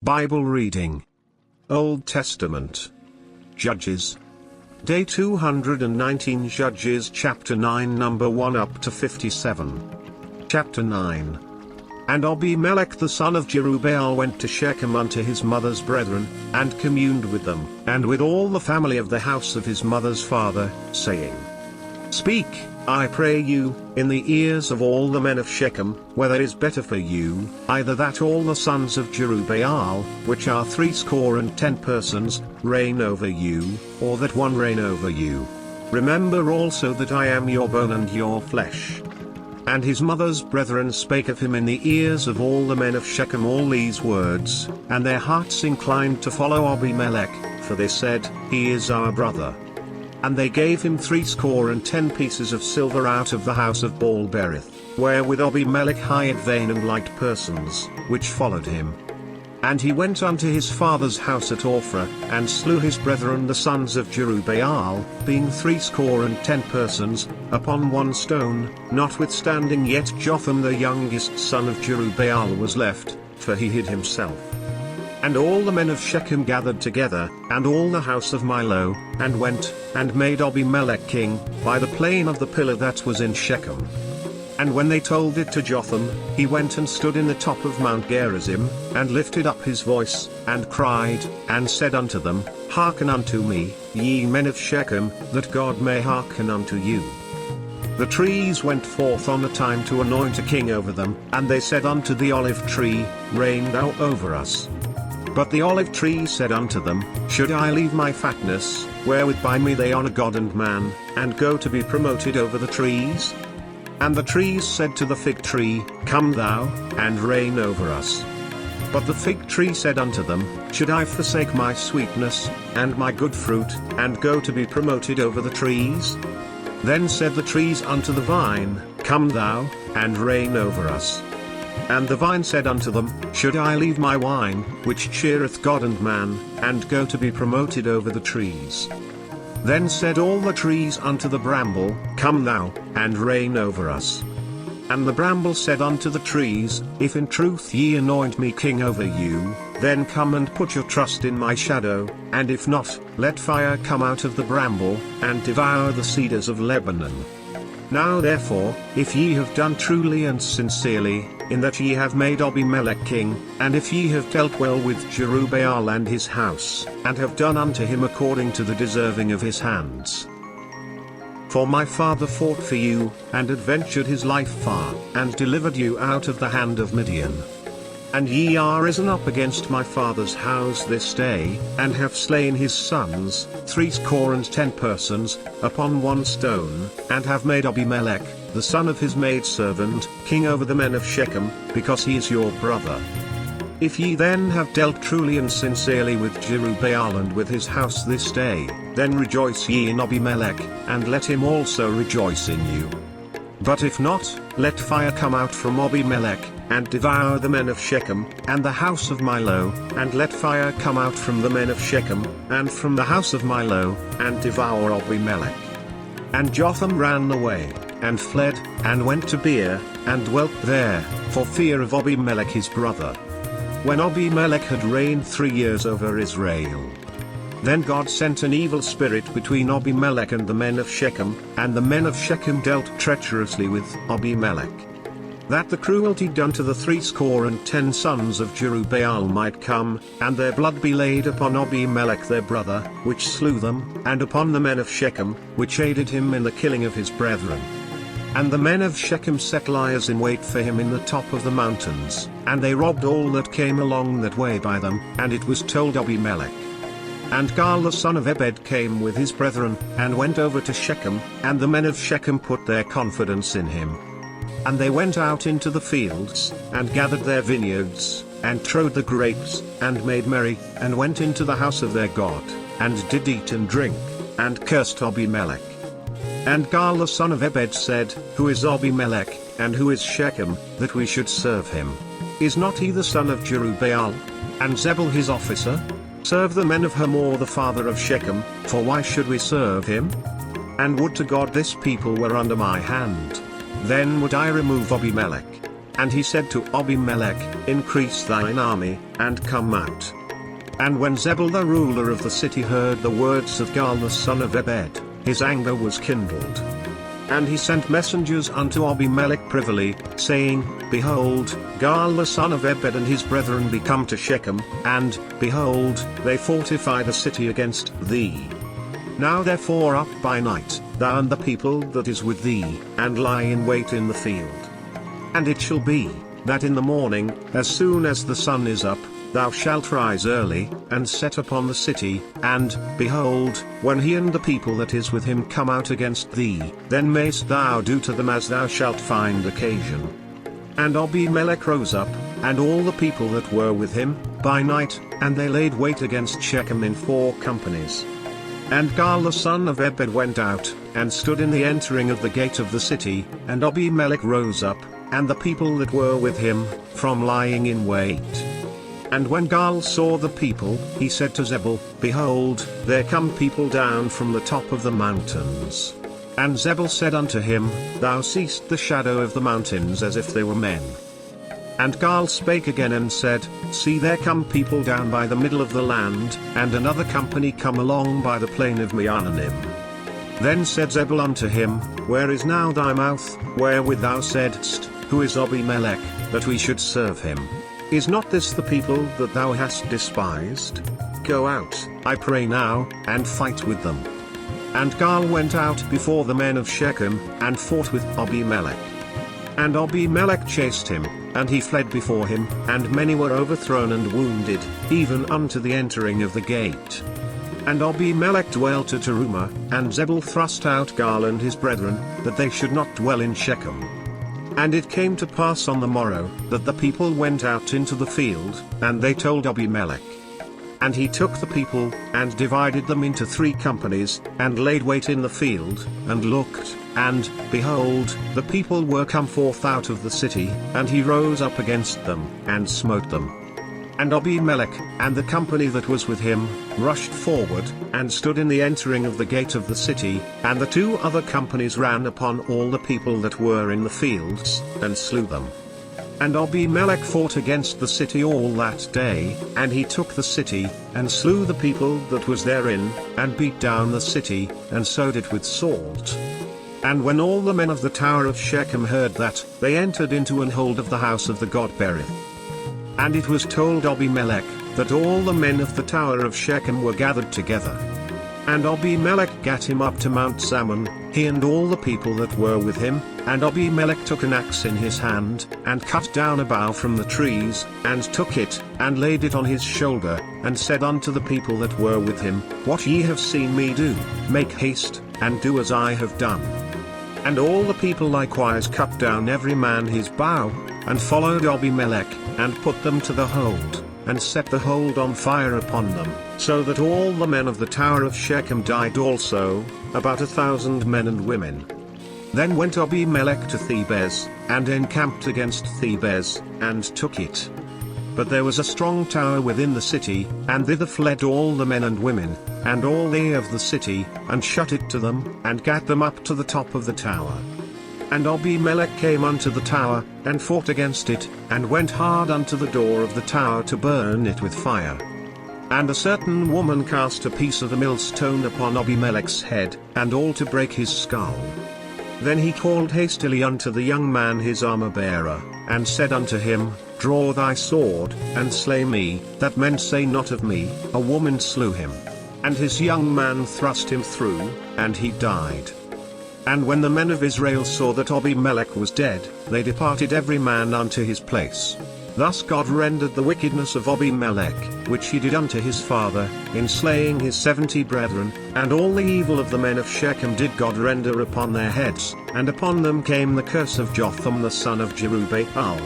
Bible reading. Old Testament. Judges. Day 219, Judges chapter 9 number 1 up to 57. Chapter 9. And Abimelech the son of Jerubbaal went to Shechem unto his mother's brethren, and communed with them, and with all the family of the house of his mother's father, saying, Speak, I pray you, in the ears of all the men of Shechem, whether it is better for you, either that all the sons of Jerubbaal, which are 70 persons, reign over you, or that one reign over you. Remember also that I am your bone and your flesh. And his mother's brethren spake of him in the ears of all the men of Shechem all these words, and their hearts inclined to follow Abimelech, for they said, He is our brother. And they gave him 70 pieces of silver out of the house of Baalberith, wherewith Abimelech hired vain and light persons, which followed him. And he went unto his father's house at Ophrah, and slew his brethren the sons of Jerubbaal, being 70 persons, upon one stone, notwithstanding yet Jotham the youngest son of Jerubbaal was left, for he hid himself. And all the men of Shechem gathered together, and all the house of Milo, and went, and made Abimelech king, by the plain of the pillar that was in Shechem. And when they told it to Jotham, he went and stood in the top of Mount Gerizim, and lifted up his voice, and cried, and said unto them, Hearken unto me, ye men of Shechem, that God may hearken unto you. The trees went forth on a time to anoint a king over them, and they said unto the olive tree, Reign thou over us. But the olive tree said unto them, Should I leave my fatness, wherewith by me they honour God and man, and go to be promoted over the trees? And the trees said to the fig tree, Come thou, and reign over us. But the fig tree said unto them, Should I forsake my sweetness, and my good fruit, and go to be promoted over the trees? Then said the trees unto the vine, Come thou, and reign over us. And the vine said unto them, Should I leave my wine, which cheereth God and man, and go to be promoted over the trees? Then said all the trees unto the bramble, Come thou, and reign over us. And the bramble said unto the trees, If in truth ye anoint me king over you, then come and put your trust in my shadow, and if not, let fire come out of the bramble, and devour the cedars of Lebanon. Now therefore, if ye have done truly and sincerely, in that ye have made Abimelech king, and if ye have dealt well with Jerubbaal and his house, and have done unto him according to the deserving of his hands. For my father fought for you, and adventured his life far, and delivered you out of the hand of Midian. And ye are risen up against my father's house this day, and have slain his sons, 70 persons, upon one stone, and have made Abimelech, the son of his maidservant, king over the men of Shechem, because he is your brother. If ye then have dealt truly and sincerely with Jerubbaal and with his house this day, then rejoice ye in Abimelech, and let him also rejoice in you. But if not, let fire come out from Abimelech, and devour the men of Shechem, and the house of Milo, and let fire come out from the men of Shechem, and from the house of Milo, and devour Abimelech. And Jotham ran away, and fled, and went to Beer, and dwelt there, for fear of Abimelech his brother. When Abimelech had reigned 3 years over Israel. Then God sent an evil spirit between Abimelech and the men of Shechem, and the men of Shechem dealt treacherously with Abimelech. That the cruelty done to the 70 sons of Jerubbaal might come, and their blood be laid upon Abimelech their brother, which slew them, and upon the men of Shechem, which aided him in the killing of his brethren. And the men of Shechem set liers in wait for him in the top of the mountains, and they robbed all that came along that way by them, and it was told Abimelech. And Gaal the son of Ebed came with his brethren, and went over to Shechem, and the men of Shechem put their confidence in him. And they went out into the fields, and gathered their vineyards, and trode the grapes, and made merry, and went into the house of their God, and did eat and drink, and cursed Abimelech. And Gaal the son of Ebed said, Who is Abimelech, and who is Shechem, that we should serve him? Is not he the son of Jerubbaal? And Zebul his officer? Serve the men of Hamor the father of Shechem, for why should we serve him? And would to God this people were under my hand. Then would I remove Abimelech. And he said to Abimelech, Increase thine army, and come out. And when Zebul the ruler of the city heard the words of Gaal the son of Ebed, his anger was kindled. And he sent messengers unto Abimelech privily, saying, Behold, Gaal the son of Ebed and his brethren be come to Shechem, and, behold, they fortify the city against thee. Now therefore up by night, thou and the people that is with thee, and lie in wait in the field. And it shall be, that in the morning, as soon as the sun is up, thou shalt rise early, and set upon the city, and, behold, when he and the people that is with him come out against thee, then mayst thou do to them as thou shalt find occasion. And Abimelech rose up, and all the people that were with him, by night, and they laid wait against Shechem in 4 companies. And Gaal the son of Ebed went out, and stood in the entering of the gate of the city, and Abimelech rose up, and the people that were with him, from lying in wait. And when Gaal saw the people, he said to Zebul, Behold, there come people down from the top of the mountains. And Zebul said unto him, Thou seest the shadow of the mountains as if they were men. And Gaal spake again and said, See, there come people down by the middle of the land, and another company come along by the plain of Meonanim. Then said Zebul unto him, Where is now thy mouth, wherewith thou saidst, Who is Abimelech, that we should serve him? Is not this the people that thou hast despised? Go out, I pray now, and fight with them. And Gaal went out before the men of Shechem, and fought with Abimelech. And Abimelech chased him, and he fled before him, and many were overthrown and wounded, even unto the entering of the gate. And Abimelech dwelt at Arumah, and Zebul thrust out Gaal and his brethren, that they should not dwell in Shechem. And it came to pass on the morrow, that the people went out into the field, and they told Abimelech. And he took the people, and divided them into 3 companies, and laid wait in the field, and looked, and, behold, the people were come forth out of the city, and he rose up against them, and smote them. And Abimelech, and the company that was with him, rushed forward, and stood in the entering of the gate of the city, and the 2 other companies ran upon all the people that were in the fields, and slew them. And Abimelech fought against the city all that day, and he took the city, and slew the people that was therein, and beat down the city, and sowed it with salt. And when all the men of the tower of Shechem heard that, they entered into an hold of the house of the god Berith. And it was told Abimelech, that all the men of the tower of Shechem were gathered together. And Abimelech gat him up to Mount Zammon, he and all the people that were with him, and Abimelech took an axe in his hand, and cut down a bough from the trees, and took it, and laid it on his shoulder, and said unto the people that were with him, What ye have seen me do, make haste, and do as I have done. And all the people likewise cut down every man his bough, and followed Abimelech, and put them to the hold, and set the hold on fire upon them, so that all the men of the tower of Shechem died also, about 1,000 men and women. Then went Abimelech to Thebez, and encamped against Thebez, and took it. But there was a strong tower within the city, and thither fled all the men and women, and all they of the city, and shut it to them, and gat them up to the top of the tower. And Abimelech came unto the tower, and fought against it, and went hard unto the door of the tower to burn it with fire. And a certain woman cast a piece of the millstone upon Abimelech's head, and all to break his skull. Then he called hastily unto the young man his armor-bearer, and said unto him, Draw thy sword, and slay me, that men say not of me, A woman slew him. And his young man thrust him through, and he died. And when the men of Israel saw that Abimelech was dead, they departed every man unto his place. Thus God rendered the wickedness of Abimelech, which he did unto his father, in slaying his 70 brethren, and all the evil of the men of Shechem did God render upon their heads, and upon them came the curse of Jotham the son of Jerubbaal.